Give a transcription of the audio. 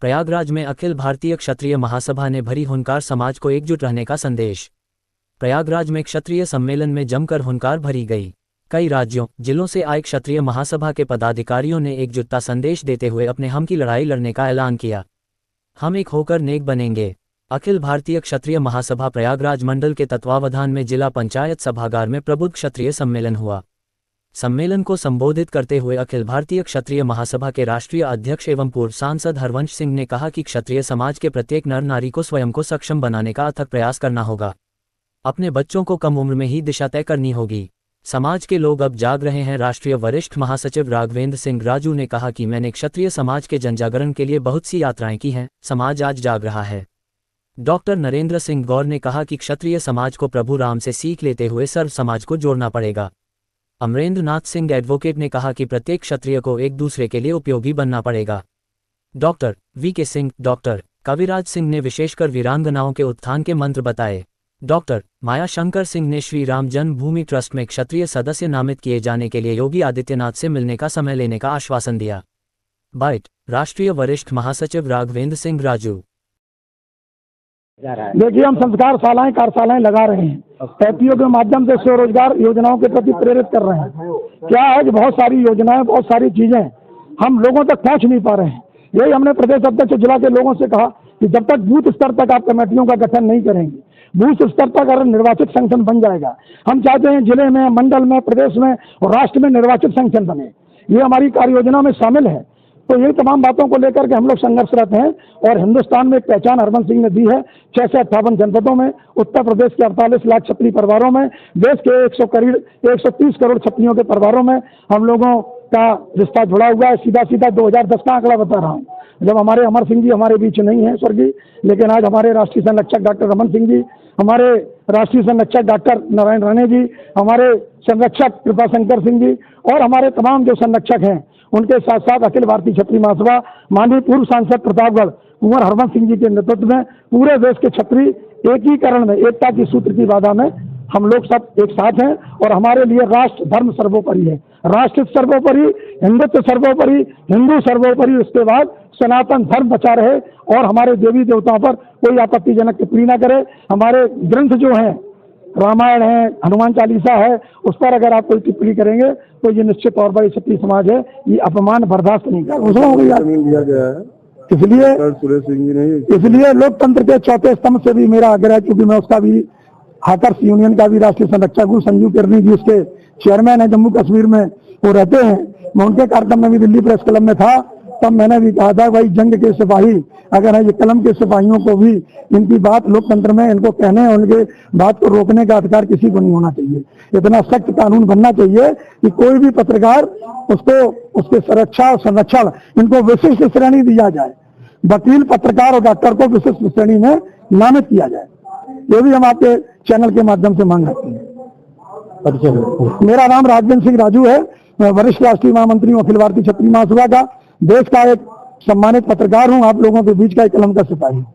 प्रयागराज में अखिल भारतीय क्षत्रिय महासभा ने भरी हुनकार समाज को एकजुट रहने का संदेश। प्रयागराज में क्षत्रिय सम्मेलन में जमकर हुनकार भरी गई। कई राज्यों जिलों से आए क्षत्रिय महासभा के पदाधिकारियों ने एकजुटता संदेश देते हुए अपने हम की लड़ाई लड़ने का ऐलान किया। हम एक होकर नेक बनेंगे। अखिल भारतीय क्षत्रिय महासभा प्रयागराज मंडल के तत्वावधान में जिला पंचायत सभागार में प्रबुद्ध क्षत्रिय सम्मेलन हुआ। सम्मेलन को संबोधित करते हुए अखिल भारतीय क्षत्रिय महासभा के राष्ट्रीय अध्यक्ष एवं पूर्व सांसद हरवंश सिंह ने कहा कि क्षत्रिय समाज के प्रत्येक नर नारी को स्वयं को सक्षम बनाने का अथक प्रयास करना होगा। अपने बच्चों को कम उम्र में ही दिशा तय करनी होगी। समाज के लोग अब जाग रहे हैं। राष्ट्रीय वरिष्ठ महासचिव राघवेंद्र सिंह राजू ने कहा कि मैंने क्षत्रिय समाज के जनजागरण के लिए बहुत सी यात्राएं की हैं, समाज आज जाग रहा है। डॉक्टर नरेंद्र सिंह गौर ने कहा कि क्षत्रिय समाज को प्रभु राम से सीख लेते हुए सर्व समाज को जोड़ना पड़ेगा। अमरेंद्र नाथ सिंह एडवोकेट ने कहा कि प्रत्येक क्षत्रिय को एक दूसरे के लिए उपयोगी बनना पड़ेगा। डॉक्टर वीके सिंह, डॉक्टर कविराज सिंह ने विशेषकर वीरांगनाओं के उत्थान के मंत्र बताए। डॉक्टर माया शंकर सिंह ने श्री राम जन्मभूमि ट्रस्ट में क्षत्रिय सदस्य नामित किए जाने के लिए योगी आदित्यनाथ से मिलने का समय लेने का आश्वासन दिया। बाइट राष्ट्रीय वरिष्ठ महासचिव राघवेंद्र सिंह राजू। देखिए, हम संस्कार शालाएं कार्यशालाएं लगा रहे हैं, एफपीओ के माध्यम से स्वरोजगार योजनाओं के प्रति प्रेरित कर रहे हैं। क्या है कि बहुत सारी योजनाएं, बहुत सारी चीजें हम लोगों तक पहुंच नहीं पा रहे हैं। यही हमने प्रदेश अध्यक्ष जिला के लोगों से कहा कि जब तक बूथ स्तर तक आप कमेटियों का गठन नहीं करेंगे, बूथ स्तर तक अगर निर्वाचित संगठन बन जाएगा, हम चाहते हैं जिले में, मंडल में, प्रदेश में और राष्ट्र में निर्वाचित संगठन बने। ये हमारी कार्य योजना में शामिल है। तो ये तमाम बातों को लेकर के हम लोग संघर्षरत हैं और हिंदुस्तान में एक पहचान हरवंश सिंह ने दी है। 6 से 58 जनपदों में, उत्तर प्रदेश के 48 लाख क्षत्रिय परिवारों में, देश के 130 करोड़ क्षत्रियों के परिवारों में हम लोगों का रिश्ता जुड़ा हुआ है। सीधा सीधा 2010 का आंकड़ा बता रहा हूँ, जब हमारे अमर सिंह जी हमारे बीच नहीं है स्वर्गीय, लेकिन आज हमारे राष्ट्रीय संरक्षक डॉक्टर रमन सिंह जी, हमारे राष्ट्रीय संरक्षक डॉक्टर नारायण राणे जी, हमारे संरक्षक कृपा शंकर सिंह जी और हमारे तमाम जो संरक्षक हैं, उनके साथ साथ अखिल भारतीय क्षत्रिय महासभा माननीय पूर्व सांसद प्रतापगढ़ कुंवर हरवंश सिंह जी के नेतृत्व में पूरे देश के क्षत्रिय एकीकरण में, एकता की सूत्र की बाधा में हम लोग सब एक साथ हैं। और हमारे लिए राष्ट्र धर्म सर्वोपरि है, राष्ट्र सर्वोपरि, हिंदुत्व सर्वोपरि, हिंदू सर्वोपरि, उसके बाद सनातन धर्म बचा रहे और हमारे देवी देवताओं पर कोई आपत्तिजनक टिप्पणी न करे। हमारे ग्रंथ जो हैं, रामायण है, हनुमान चालीसा है, उस पर अगर आप कोई टिप्पणी करेंगे तो ये निश्चित तौर पर क्षत्रिय समाज है, ये अपमान बर्दाश्त नहीं करेगा। इसलिए लोकतंत्र के चौथे स्तंभ से भी मेरा आग्रह है, क्योंकि मैं उसका भी हाकर्स यूनियन का भी राष्ट्रीय संरक्षक हूँ। संजीव किरनी जी उसके चेयरमैन है, जम्मू कश्मीर में वो रहते हैं। मैं उनके कार्यक्रम में भी दिल्ली प्रेस क्लब में था, तब मैंने भी कहा था भाई जंग के सिपाही अगर है, ये कलम के सिपाहियों को भी इनकी बात लोकतंत्र में इनको कहने, उनके बात को रोकने का अधिकार किसी को नहीं होना चाहिए। इतना सख्त कानून बनना चाहिए कि कोई भी पत्रकार उसको, उसके सुरक्षा और संरक्षण, इनको विशिष्ट श्रेणी दिया जाए। वकील, पत्रकार और डॉक्टर को विशिष्ट श्रेणी में नामित किया जाए। ये भी हम आपके चैनल के माध्यम से मांग रखते हैं। मेरा नाम राघवेंद्र सिंह राजू है, मैं वरिष्ठ राष्ट्रीय महामंत्री हूँ अखिल भारतीय क्षत्रिय महासभा का, देश का एक सम्मानित पत्रकार हूँ, आप लोगों के बीच का एक कलम का सिपाही हूँ।